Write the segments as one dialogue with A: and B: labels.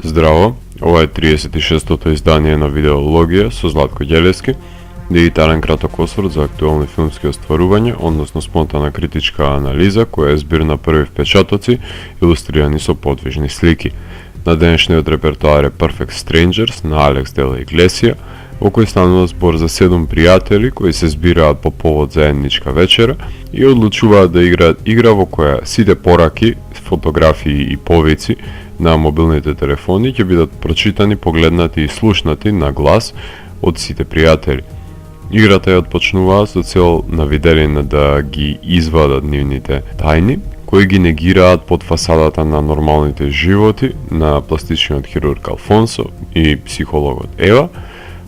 A: Здраво, ова е 36-тото издание на Видеологија со Златко Ѓелевски, дигитален краток осврт за актуелни филмски остварувања, односно спонтана критичка анализа која е збир на први впечатоци, илустрирани со подвижни слики. На денешниот репертоар е Perfect Strangers на Алекс де ла Иглесија, во кој станува збор за 7 пријатели кои се збираат по повод заедничка вечера и одлучуваат да играат игра во која сите пораки, фотографии и повици на мобилните телефони ќе бидат прочитани, погледнати и слушнати на глас од сите пријатели. Играта ја отпочнуваат со цел на виделина да ги извадат нивните тајни, кои ги негираат под фасадата на нормалните животи на пластичниот хирург Алфонсо и психологот Ева,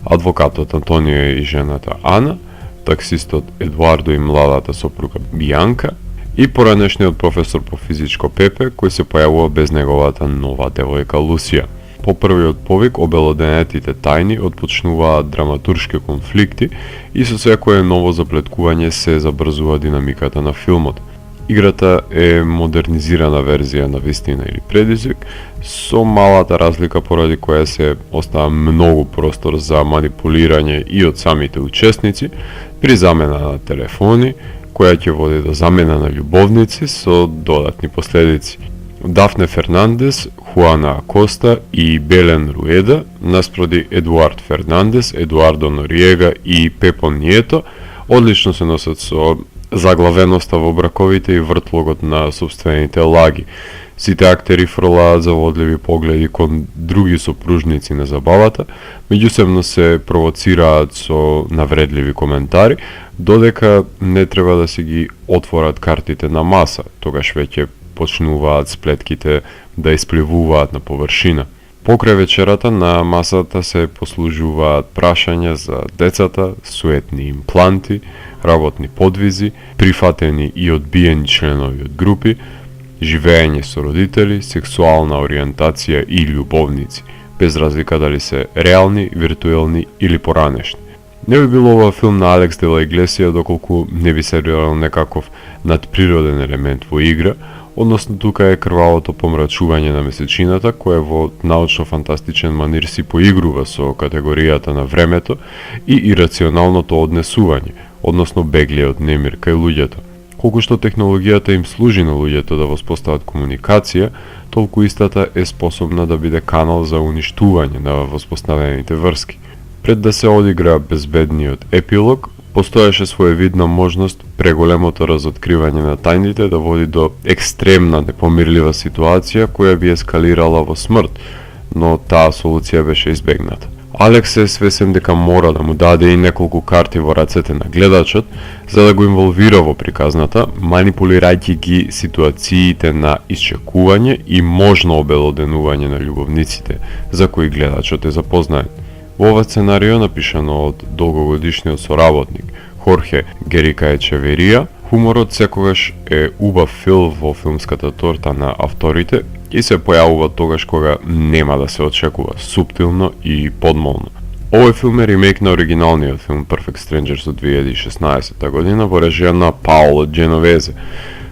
A: адвокатот Антонио и жената Ана, таксистот Едуардо и младата сопруга Бијанка и поранешниот професор по физичко Пепе, кој се појавува без неговата нова девојка Лусија. По првиот повик обелоденетите тајни отпочнуваат драматуршки конфликти и со секое ново заплеткување се забрзува динамиката на филмот. Играта е модернизирана верзија на вистина или предизвик, со малата разлика поради која се остава многу простор за манипулирање и од самите учесници при замена на телефони, која ќе води до замена на љубовници со додатни последици. Дафне Фернандес, Хуана Акоста и Белен Руеда, наспроти Едуард Фернандес, Едуардо Нориега и Пепо Нието, одлично се носат со заглавеноста во браковите и вртлогот на собствените лаги. Сите актери фрлаат заводливи погледи кон други сопружници на забавата, меѓусебно се провоцираат со навредливи коментари, додека не треба да си ги отворат картите на маса, тогаш веќе почнуваат сплетките да испливуваат на површина. Покрај вечерата на масата се послужуваат прашања за децата, суетни импланти, работни подвизи, прифатени и одбиени членови од групи, живење со родители, сексуална ориентација и љубовници, без разлика дали се реални, виртуелни или поранешни. Не би било ова филм на Алекс де ла Иглесија доколку не би сервирал некаков надприроден елемент во игра, односно тука е крвавото помрачување на месечината, кое во научно-фантастичен манир си поигрува со категоријата на времето и ирационалното однесување, односно беглиот немир кај луѓето. Колку што технологијата им служи на луѓето да воспостават комуникација, толку истата е способна да биде канал за уништување на воспоставените врски. Пред да се одигра безбедниот епилог, постоеше своевидна можност преголемото разоткривање на тајните да води до екстремна непомирлива ситуација која би ескалирала во смрт, но таа солуција беше избегната. Алекс е свесен дека мора да му даде и неколку карти во рацете на гледачот за да го инволвира во приказната, манипулирајќи ги ситуациите на исчекување и можно обелоденување на љубовниците за кои гледачот е запознаен. Во ова сценарио, напишано од долгогодишниот соработник Хорхе Герика Ечеверија, хуморот секогаш е убав фил во филмската торта на авторите и се појавува тогаш кога нема да се очекува, суптилно и подмолно. Овој филм е ремейк на оригиналниот филм Perfect Strangers од 2016 година во режија на Паоло Дженовезе,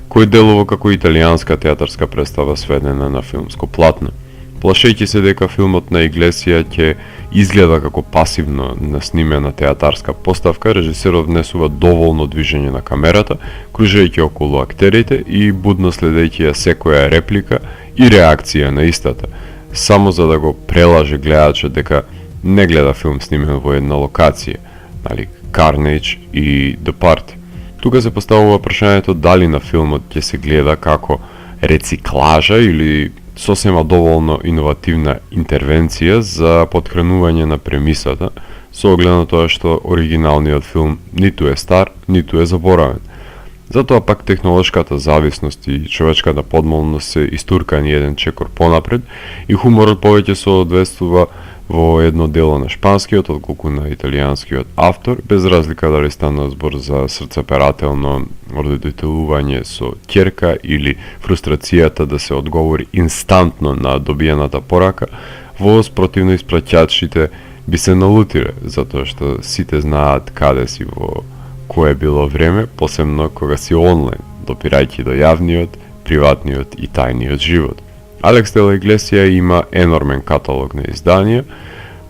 A: кој делува како италијанска театарска представа сведена на филмско платно. Плашејќи се дека филмот на Иглесија ќе изгледа како пасивно наснимена театарска поставка, режисерот внесува доволно движење на камерата, кружејќи околу актерите и будно следејќи ја секоја реплика и реакција на истата, само за да го прелаже гледачот дека не гледа филм снимен во една локација, нали, Carnage и The Party. Тука се поставува прашањето дали на филмот ќе се гледа како рециклажа или сосема доволно иновативна интервенција за потхранување на премисата, со оглед на тоа што оригиналниот филм ниту е стар, ниту е заборавен. Затоа пак технолошката зависност и човечката подмолност се истуркани еден чекор понапред и хуморот повеќе се одвестува во едно дело на шпанскиот отколку на италијанскиот автор, без разлика дали стана збор за срцеперателно родителување со ќерка или фрустрацијата да се одговори инстантно на добиената порака, во спротивно испраќачите би се налутиле, затоа што сите знаат каде си во кое било време, посебно кога си онлайн, допирајќи до јавниот, приватниот и тајниот живот. Алекс де ла Иглесија има енормен каталог на изданија,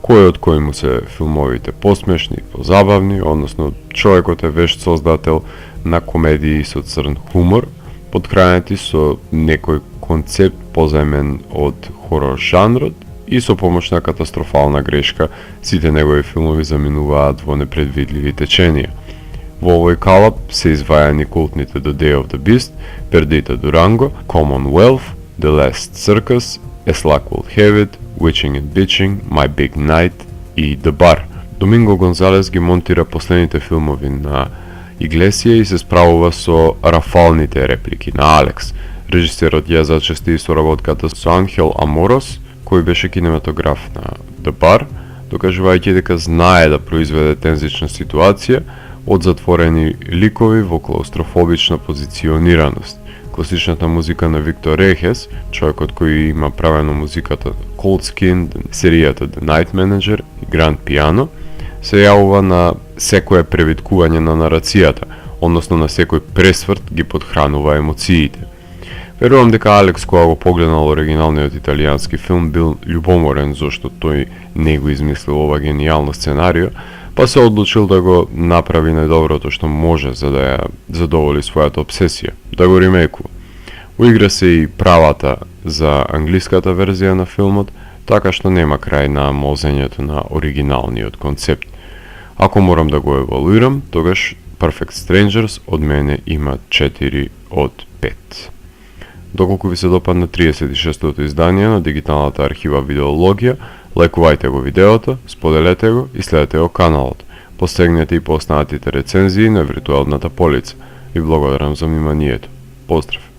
A: кој од кои му се филмовите посмешни, позабавни, односно човекот е вешт создател на комедии со црн хумор, подхранети со некој концепт позајмен од хорор жанрот и со помош на катастрофална грешка, сите негови филмови заминуваат во непредвидливи теченија. Во овој калап се извајани култните The Day of the Beast, Perdita Durango, Commonwealth, The Last Circus, As Luck Will Have It, Witching and Bitching, My Big Night и The Bar. Доминго Гонзалес ги монтира последните филмови на Иглесија и се справува со рафалните реплики на Алекс. Режисерот ја зачести и соработката со Анхел Аморос, кој беше кинематограф на The Bar, докажувајќи дека знае да произведе тензична ситуација од затворени ликови во клаустрофобична позиционираност. Класичната музика на Виктор Рехес, човекот кој има правено музиката Cold Skin, серијата The Night Manager и Grand Piano, се јавува на секое превиткување на нарацијата, односно на секој пресврт ги подхранува емоциите. Верувам дека Алекс, кога го погледнал оригиналниот италијански филм, бил љубоморен зашто тој не го измислил ова генијално сценарио, па се одлучил да го направи најдоброто што може за да ја задоволи својата обсесија, да го ремейкува. Уигра се и правата за англиската верзија на филмот, така што нема крај на мозењето на оригиналниот концепт. Ако морам да го евалуирам, тогаш Perfect Strangers од мене има 4 од 5. Доколку ви се допадна 36-тото издание на дигиталната архива Видеологија, лајкувајте го видеото, споделете го и следете го каналот. Постегнете и по останатите рецензии на виртуелната полица. Ви благодарам за вниманието. Поздрав!